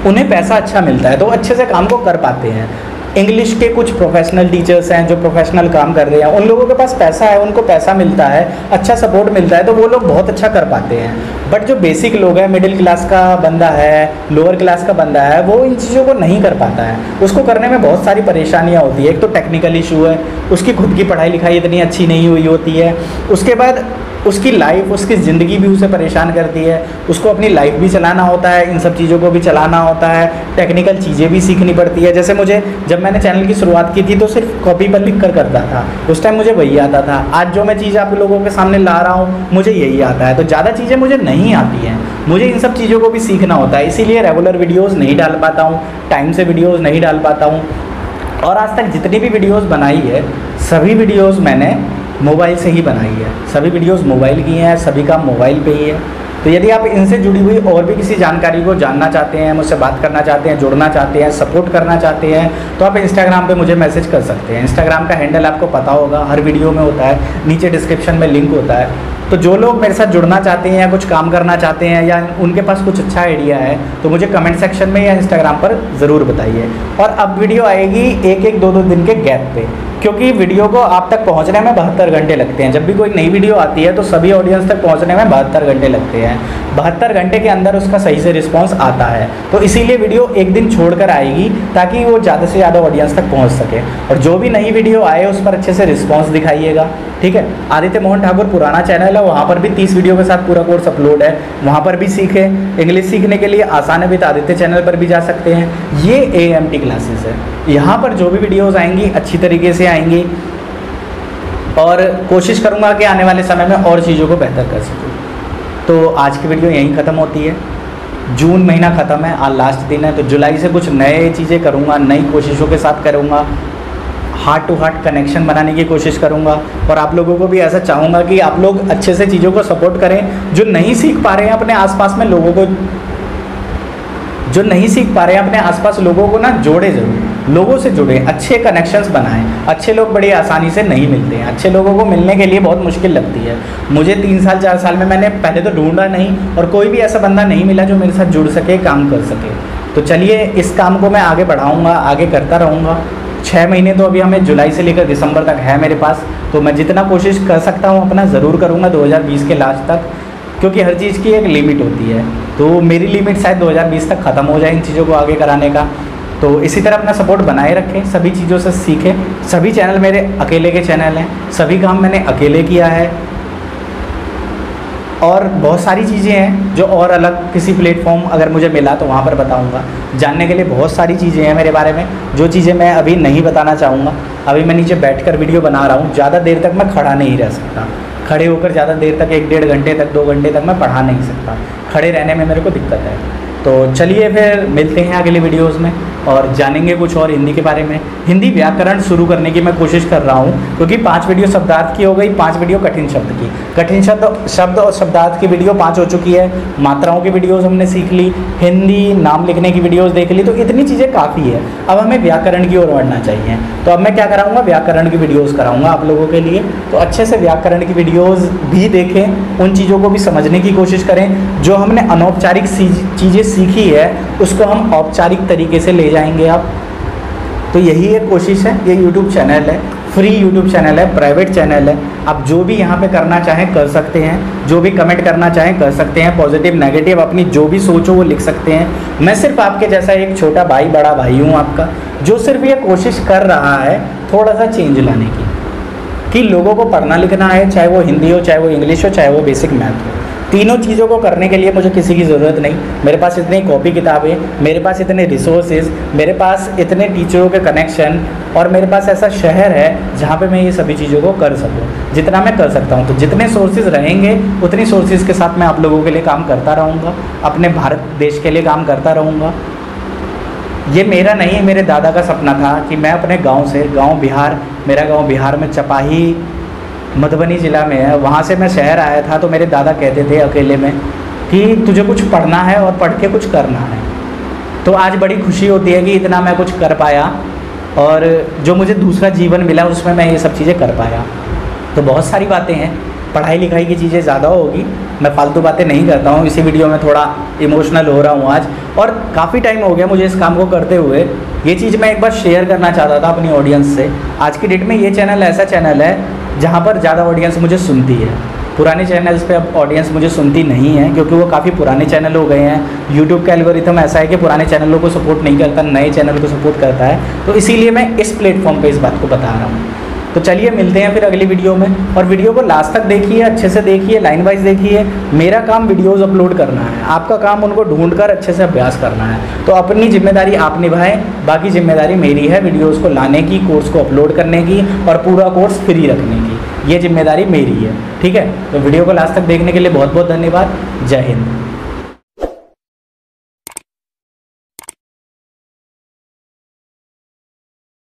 उन्हें पैसा अच्छा मिलता है तो अच्छे से काम को कर पाते हैं। इंग्लिश के कुछ प्रोफेशनल टीचर्स हैं जो प्रोफेशनल काम कर रहे हैं, उन लोगों के पास पैसा है, उनको पैसा मिलता है, अच्छा सपोर्ट मिलता है, तो वो लोग बहुत अच्छा कर पाते हैं। बट जो बेसिक लोग हैं, मिडिल क्लास का बंदा है, लोअर क्लास का बंदा है, वो इन चीज़ों को नहीं कर पाता है। उसको करने में बहुत सारी परेशानियाँ होती है। एक तो टेक्निकल इशू है, उसकी खुद की पढ़ाई लिखाई इतनी अच्छी नहीं हुई होती है, उसके बाद उसकी लाइफ, उसकी ज़िंदगी भी उसे परेशान करती है, उसको अपनी लाइफ भी चलाना होता है, इन सब चीज़ों को भी चलाना होता है, टेक्निकल चीज़ें भी सीखनी पड़ती है। जैसे मुझे जब मैंने चैनल की शुरुआत की थी तो सिर्फ कॉपी पर लिख कर करता था, उस टाइम मुझे वही आता था। आज जो मैं चीज़ आप लोगों के सामने ला रहा हूँ मुझे यही आता है, तो ज़्यादा चीज़ें मुझे नहीं आती हैं, मुझे इन सब चीज़ों को भी सीखना होता है। इसीलिए रेगुलर वीडियोज़ नहीं डाल पाता हूँ, टाइम से वीडियोज़ नहीं डाल पाता हूँ। और आज तक जितनी भी वीडियोज़ बनाई है सभी वीडियोज़ मैंने मोबाइल से ही बनाई है, सभी वीडियोस मोबाइल की हैं, सभी काम मोबाइल पे ही है। तो यदि आप इनसे जुड़ी हुई और भी किसी जानकारी को जानना चाहते हैं, मुझसे बात करना चाहते हैं, जुड़ना चाहते हैं, सपोर्ट करना चाहते हैं, तो आप इंस्टाग्राम पे मुझे मैसेज कर सकते हैं। इंस्टाग्राम का हैंडल आपको पता होगा, हर वीडियो में होता है, नीचे डिस्क्रिप्शन में लिंक होता है। तो जो लोग मेरे साथ जुड़ना चाहते हैं या कुछ काम करना चाहते हैं या उनके पास कुछ अच्छा आइडिया है तो मुझे कमेंट सेक्शन में या इंस्टाग्राम पर ज़रूर बताइए। और अब वीडियो आएगी एक 2 दिन के गैप पे, क्योंकि वीडियो को आप तक पहुंचने में 72 घंटे लगते हैं। जब भी कोई नई वीडियो आती है तो सभी ऑडियंस तक पहुंचने में 72 घंटे लगते हैं। 72 घंटे के अंदर उसका सही से रिस्पांस आता है, तो इसीलिए वीडियो एक दिन छोड़कर आएगी ताकि वो ज़्यादा से ज़्यादा ऑडियंस तक पहुंच सके। और जो भी नई वीडियो आए उस पर अच्छे से रिस्पांस दिखाइएगा, ठीक है। आदित्य मोहन ठाकुर पुराना चैनल है, वहाँ पर भी 30 वीडियो के साथ पूरा कोर्स अपलोड है, वहाँ पर भी सीखें। इंग्लिश सीखने के लिए आसान है विद आदित्य चैनल पर भी जा सकते हैं। ये AMT क्लासेस है, यहाँ पर जो भी वीडियोज़ आएंगी अच्छी तरीके से आएंगी और कोशिश करूँगा कि आने वाले समय में और चीज़ों को बेहतर कर सकूँ। तो आज की वीडियो यहीं ख़त्म होती है। जून महीना ख़त्म है, आज लास्ट दिन है, तो जुलाई से कुछ नए चीज़ें करूँगा, नई कोशिशों के साथ करूँगा, हार्ट टू हार्ट कनेक्शन बनाने की कोशिश करूँगा। और आप लोगों को भी ऐसा चाहूँगा कि आप लोग अच्छे से चीज़ों को सपोर्ट करें। जो नहीं सीख पा रहे हैं अपने आसपास में लोगों को, जो नहीं सीख पा रहे हैं अपने आसपास लोगों को ना जोड़े ज़रूर, लोगों से जुड़े, अच्छे कनेक्शंस बनाएं। अच्छे लोग बड़ी आसानी से नहीं मिलते हैं, अच्छे लोगों को मिलने के लिए बहुत मुश्किल लगती है। मुझे 3 साल 4 साल में मैंने पहले तो ढूंढा नहीं और कोई भी ऐसा बंदा नहीं मिला जो मेरे साथ जुड़ सके, काम कर सके। तो चलिए इस काम को मैं आगे बढ़ाऊँगा, आगे करता रहूँगा। 6 महीने तो अभी हमें जुलाई से लेकर दिसंबर तक है मेरे पास, तो मैं जितना कोशिश कर सकता हूँ अपना ज़रूर करूँगा 2020 के लास्ट तक, क्योंकि हर चीज़ की एक लिमिट होती है। तो मेरी लिमिट शायद 2020 तक ख़त्म हो जाए इन चीज़ों को आगे कराने का। तो इसी तरह अपना सपोर्ट बनाए रखें, सभी चीज़ों से सीखें। सभी चैनल मेरे अकेले के चैनल हैं, सभी काम मैंने अकेले किया है, और बहुत सारी चीज़ें हैं जो और अलग किसी प्लेटफॉर्म अगर मुझे मिला तो वहाँ पर बताऊँगा। जानने के लिए बहुत सारी चीज़ें हैं मेरे बारे में, जो चीज़ें मैं अभी नहीं बताना चाहूँगा। अभी मैं नीचे बैठकर वीडियो बना रहा हूँ, ज़्यादा देर तक मैं खड़ा नहीं रह सकता। खड़े होकर ज़्यादा देर तक 1-1.5 घंटे तक 2 घंटे तक मैं पढ़ा नहीं सकता, खड़े रहने में मेरे को दिक्कत है। तो चलिए फिर मिलते हैं अगले वीडियोज़ में और जानेंगे कुछ और हिंदी के बारे में। हिंदी व्याकरण शुरू करने की मैं कोशिश कर रहा हूँ, क्योंकि 5 वीडियो शब्दार्थ की हो गई, 5 वीडियो कठिन शब्द की। कठिन शब्द और शब्दार्थ की वीडियो 5 हो चुकी है, मात्राओं की वीडियोज़ हमने सीख ली, हिंदी नाम लिखने की वीडियोज़ देख ली, तो इतनी चीज़ें काफ़ी है। अब हमें व्याकरण की ओर बढ़ना चाहिए, तो अब मैं क्या कराऊँगा, व्याकरण की वीडियोज़ कराऊँगा आप लोगों के लिए। तो अच्छे से व्याकरण की वीडियोज़ भी देखें, उन चीज़ों को भी समझने की कोशिश करें। जो हमने अनौपचारिक चीज़ें सीखी है उसको हम औपचारिक तरीके से ले जाएंगे आप। तो यही एक कोशिश है। ये यूट्यूब चैनल है, फ्री यूट्यूब चैनल है, प्राइवेट चैनल है। आप जो भी यहाँ पे करना चाहें कर सकते हैं, जो भी कमेंट करना चाहें कर सकते हैं, पॉजिटिव नेगेटिव अपनी जो भी सोच हो वो लिख सकते हैं। मैं सिर्फ आपके जैसा एक छोटा भाई, बड़ा भाई हूँ आपका, जो सिर्फ ये कोशिश कर रहा है थोड़ा सा चेंज लाने की, कि लोगों को पढ़ना लिखना है, चाहे वो हिंदी हो, चाहे वो इंग्लिश हो, चाहे वो बेसिक मैथ हो। तीनों चीज़ों को करने के लिए मुझे किसी की ज़रूरत नहीं। मेरे पास इतनी कॉपी किताबें, मेरे पास इतने रिसोर्सेज, मेरे पास इतने टीचरों के कनेक्शन, और मेरे पास ऐसा शहर है जहाँ पे मैं ये सभी चीज़ों को कर सकूँ, जितना मैं कर सकता हूँ। तो जितने सोर्सेज रहेंगे उतनी सोर्सेज के साथ मैं आप लोगों के लिए काम करता रहूँगा, अपने भारत देश के लिए काम करता रहूँगा। ये मेरा नहीं, मेरे दादा का सपना था कि मैं अपने गाँव से, गाँव बिहार, मेरा गाँव बिहार में चपाही मधुबनी ज़िला में है, वहाँ से मैं शहर आया था। तो मेरे दादा कहते थे अकेले में कि तुझे कुछ पढ़ना है और पढ़ के कुछ करना है। तो आज बड़ी खुशी होती है कि इतना मैं कुछ कर पाया, और जो मुझे दूसरा जीवन मिला उसमें मैं ये सब चीज़ें कर पाया। तो बहुत सारी बातें हैं, पढ़ाई लिखाई की चीज़ें ज़्यादा होगी, मैं फालतू बातें नहीं करता हूँ। इसी वीडियो में थोड़ा इमोशनल हो रहा हूँ आज, और काफ़ी टाइम हो गया मुझे इस काम को करते हुए। ये चीज़ मैं एक बार शेयर करना चाहता था अपनी ऑडियंस से। आज की डेट में ये चैनल ऐसा चैनल है जहाँ पर ज़्यादा ऑडियंस मुझे सुनती है। पुराने चैनल्स पे अब ऑडियंस मुझे सुनती नहीं है, क्योंकि वो काफ़ी पुराने चैनल हो गए हैं। यूट्यूब का एल्गोरिथम ऐसा है कि पुराने चैनलों को सपोर्ट नहीं करता, नए चैनल को सपोर्ट करता है। तो इसीलिए मैं इस प्लेटफॉर्म पे इस बात को बता रहा हूँ। तो चलिए मिलते हैं फिर अगली वीडियो में, और वीडियो को लास्ट तक देखिए, अच्छे से देखिए, लाइन वाइज देखिए। मेरा काम वीडियोज़ अपलोड करना है, आपका काम उनको ढूंढकर अच्छे से अभ्यास करना है। तो अपनी जिम्मेदारी आप निभाएं, बाकी जिम्मेदारी मेरी है वीडियोज़ को लाने की, कोर्स को अपलोड करने की, और पूरा कोर्स फ्री रखने की। ये जिम्मेदारी मेरी है, ठीक है। तो वीडियो को लास्ट तक देखने के लिए बहुत बहुत धन्यवाद। जय हिंद।